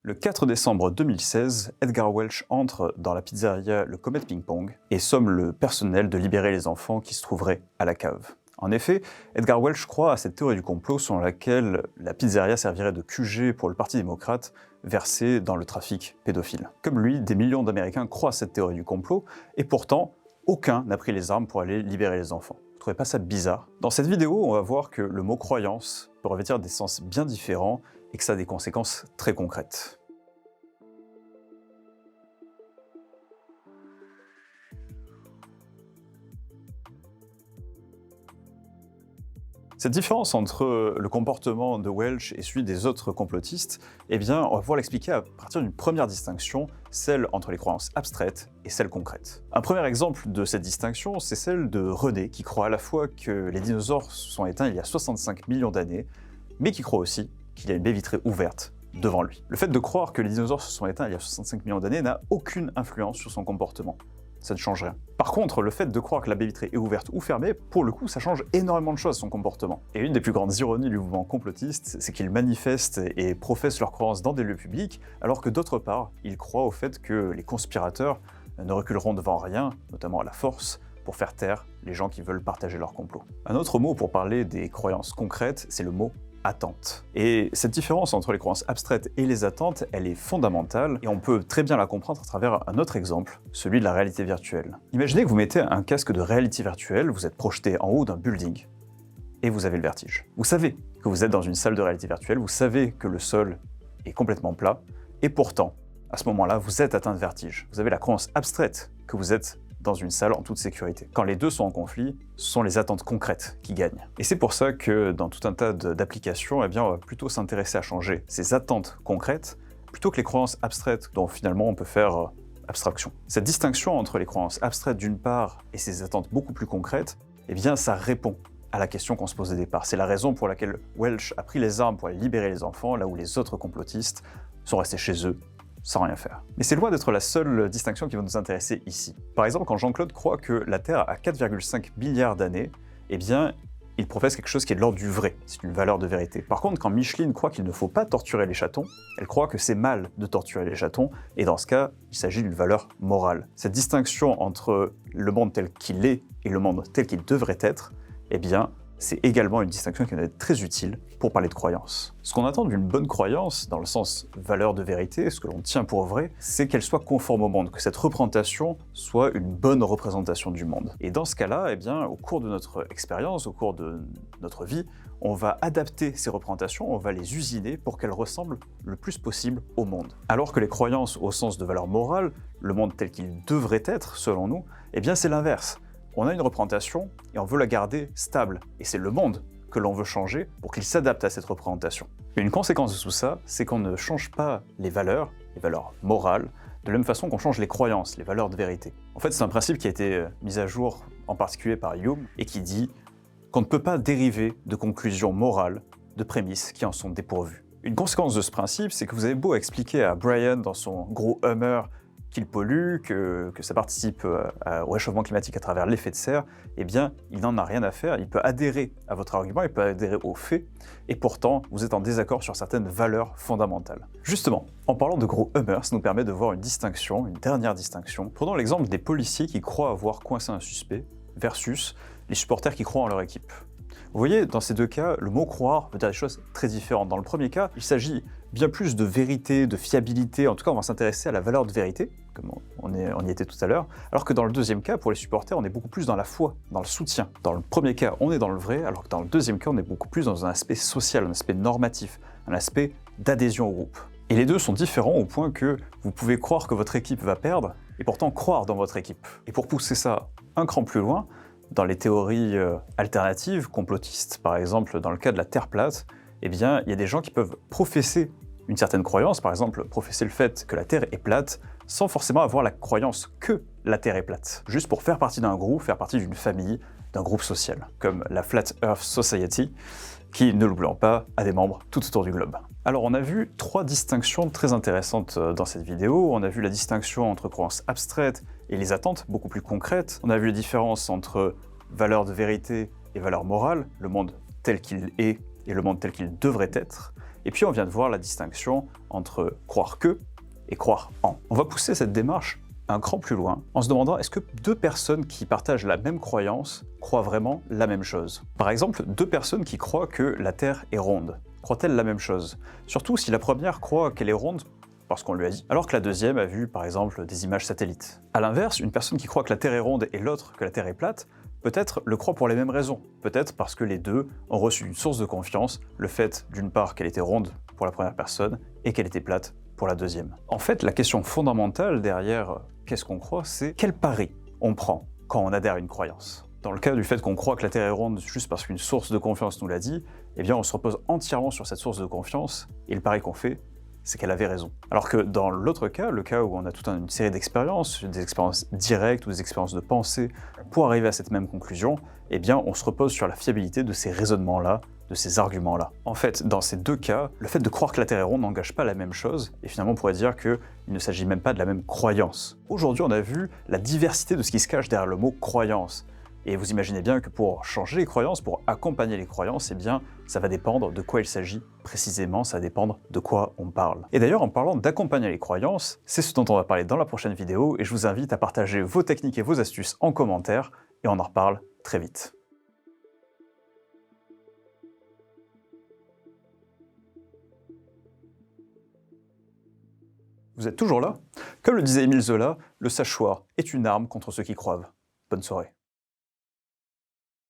Le 4 décembre 2016, Edgar Welch entre dans la pizzeria Le Comet Ping Pong et somme le personnel de libérer les enfants qui se trouveraient à la cave. En effet, Edgar Welch croit à cette théorie du complot selon laquelle la pizzeria servirait de QG pour le Parti démocrate versé dans le trafic pédophile. Comme lui, des millions d'Américains croient à cette théorie du complot et pourtant, aucun n'a pris les armes pour aller libérer les enfants. Vous trouvez pas ça bizarre? Dans cette vidéo, on va voir que le mot croyance peut revêtir des sens bien différents et que ça a des conséquences très concrètes. Cette différence entre le comportement de Welch et celui des autres complotistes, eh bien, on va pouvoir l'expliquer à partir d'une première distinction, celle entre les croyances abstraites et celles concrètes. Un premier exemple de cette distinction, c'est celle de René, qui croit à la fois que les dinosaures se sont éteints il y a 65 millions d'années, mais qui croit aussi qu'il y a une baie vitrée ouverte devant lui. Le fait de croire que les dinosaures se sont éteints il y a 65 millions d'années n'a aucune influence sur son comportement. Ça ne change rien. Par contre, le fait de croire que la baie vitrée est ouverte ou fermée, pour le coup, ça change énormément de choses à son comportement. Et une des plus grandes ironies du mouvement complotiste, c'est qu'ils manifestent et professent leurs croyances dans des lieux publics, alors que d'autre part, ils croient au fait que les conspirateurs ne reculeront devant rien, notamment à la force, pour faire taire les gens qui veulent partager leur complot. Un autre mot pour parler des croyances concrètes, c'est le mot attente. Et cette différence entre les croyances abstraites et les attentes, elle est fondamentale et on peut très bien la comprendre à travers un autre exemple, celui de la réalité virtuelle. Imaginez que vous mettez un casque de réalité virtuelle, vous êtes projeté en haut d'un building et vous avez le vertige. Vous savez que vous êtes dans une salle de réalité virtuelle, vous savez que le sol est complètement plat et pourtant, à ce moment-là, vous êtes atteint de vertige. Vous avez la croyance abstraite que vous êtes dans une salle en toute sécurité. Quand les deux sont en conflit, ce sont les attentes concrètes qui gagnent. Et c'est pour ça que dans tout un tas d'applications, eh bien, on va plutôt s'intéresser à changer ces attentes concrètes plutôt que les croyances abstraites dont finalement on peut faire abstraction. Cette distinction entre les croyances abstraites d'une part et ces attentes beaucoup plus concrètes, eh bien, ça répond à la question qu'on se pose au départ. C'est la raison pour laquelle Welch a pris les armes pour aller libérer les enfants, là où les autres complotistes sont restés chez eux sans rien faire. Mais c'est loin d'être la seule distinction qui va nous intéresser ici. Par exemple, quand Jean-Claude croit que la Terre a 4,5 milliards d'années, eh bien, il professe quelque chose qui est de l'ordre du vrai, c'est une valeur de vérité. Par contre, quand Micheline croit qu'il ne faut pas torturer les chatons, elle croit que c'est mal de torturer les chatons, et dans ce cas, il s'agit d'une valeur morale. Cette distinction entre le monde tel qu'il est et le monde tel qu'il devrait être, eh bien, c'est également une distinction qui va être très utile pour parler de croyance. Ce qu'on attend d'une bonne croyance, dans le sens valeur de vérité, ce que l'on tient pour vrai, c'est qu'elle soit conforme au monde, que cette représentation soit une bonne représentation du monde. Et dans ce cas-là, eh bien, au cours de notre expérience, au cours de notre vie, on va adapter ces représentations, on va les usiner pour qu'elles ressemblent le plus possible au monde. Alors que les croyances au sens de valeur morale, le monde tel qu'il devrait être, selon nous, eh bien c'est l'inverse. On a une représentation et on veut la garder stable. Et c'est le monde que l'on veut changer pour qu'il s'adapte à cette représentation. Mais une conséquence de tout ça, c'est qu'on ne change pas les valeurs morales, de la même façon qu'on change les croyances, les valeurs de vérité. En fait, c'est un principe qui a été mis à jour en particulier par Hume et qui dit qu'on ne peut pas dériver de conclusions morales de prémices qui en sont dépourvues. Une conséquence de ce principe, c'est que vous avez beau expliquer à Brian dans son gros Hummer qu'il pollue, que ça participe au réchauffement climatique à travers l'effet de serre, eh bien, il n'en a rien à faire, il peut adhérer à votre argument, il peut adhérer aux faits, et pourtant, vous êtes en désaccord sur certaines valeurs fondamentales. Justement, en parlant de gros Hummers, ça nous permet de voir une distinction, une dernière distinction. Prenons l'exemple des policiers qui croient avoir coincé un suspect, versus les supporters qui croient en leur équipe. Vous voyez, dans ces deux cas, le mot « croire » veut dire des choses très différentes. Dans le premier cas, il s'agit bien plus de vérité, de fiabilité, en tout cas on va s'intéresser à la valeur de vérité, comme on y était tout à l'heure, alors que dans le deuxième cas, pour les supporters, on est beaucoup plus dans la foi, dans le soutien. Dans le premier cas, on est dans le vrai, alors que dans le deuxième cas, on est beaucoup plus dans un aspect social, un aspect normatif, un aspect d'adhésion au groupe. Et les deux sont différents au point que vous pouvez croire que votre équipe va perdre, et pourtant croire dans votre équipe. Et pour pousser ça un cran plus loin, dans les théories alternatives, complotistes, par exemple dans le cas de la Terre plate, eh bien, il y a des gens qui peuvent professer une certaine croyance, par exemple professer le fait que la Terre est plate, sans forcément avoir la croyance que la Terre est plate. Juste pour faire partie d'un groupe, faire partie d'une famille, d'un groupe social, comme la Flat Earth Society, qui, ne l'oublions pas, a des membres tout autour du globe. Alors on a vu trois distinctions très intéressantes dans cette vidéo. On a vu la distinction entre croyances abstraites et les attentes beaucoup plus concrètes. On a vu les différences entre valeurs de vérité et valeurs morales, le monde tel qu'il est et le monde tel qu'il devrait être. Et puis on vient de voir la distinction entre croire que et croire en. On va pousser cette démarche un cran plus loin en se demandant est-ce que deux personnes qui partagent la même croyance croient vraiment la même chose? Par exemple, deux personnes qui croient que la Terre est ronde, croient-elles la même chose? Surtout si la première croit qu'elle est ronde parce qu'on lui a dit, alors que la deuxième a vu par exemple des images satellites. A l'inverse, une personne qui croit que la Terre est ronde et l'autre que la Terre est plate, peut-être le croit pour les mêmes raisons. Peut-être parce que les deux ont reçu une source de confiance, le fait d'une part qu'elle était ronde pour la première personne et qu'elle était plate pour la deuxième. En fait, la question fondamentale derrière qu'est-ce qu'on croit, c'est quel pari on prend quand on adhère à une croyance. Dans le cas du fait qu'on croit que la Terre est ronde juste parce qu'une source de confiance nous l'a dit, eh bien on se repose entièrement sur cette source de confiance et le pari qu'on fait, c'est qu'elle avait raison. Alors que dans l'autre cas, le cas où on a toute une série d'expériences, des expériences directes ou des expériences de pensée, pour arriver à cette même conclusion, eh bien on se repose sur la fiabilité de ces raisonnements-là, de ces arguments-là. En fait, dans ces deux cas, le fait de croire que la Terre est ronde n'engage pas la même chose, et finalement on pourrait dire qu'il ne s'agit même pas de la même croyance. Aujourd'hui, on a vu la diversité de ce qui se cache derrière le mot « croyance ». Et vous imaginez bien que pour changer les croyances, pour accompagner les croyances, eh bien, ça va dépendre de quoi il s'agit précisément, ça va dépendre de quoi on parle. Et d'ailleurs, en parlant d'accompagner les croyances, c'est ce dont on va parler dans la prochaine vidéo, et je vous invite à partager vos techniques et vos astuces en commentaire, et on en reparle très vite. Vous êtes toujours là? Comme le disait Émile Zola, le sachoir est une arme contre ceux qui croient. Bonne soirée.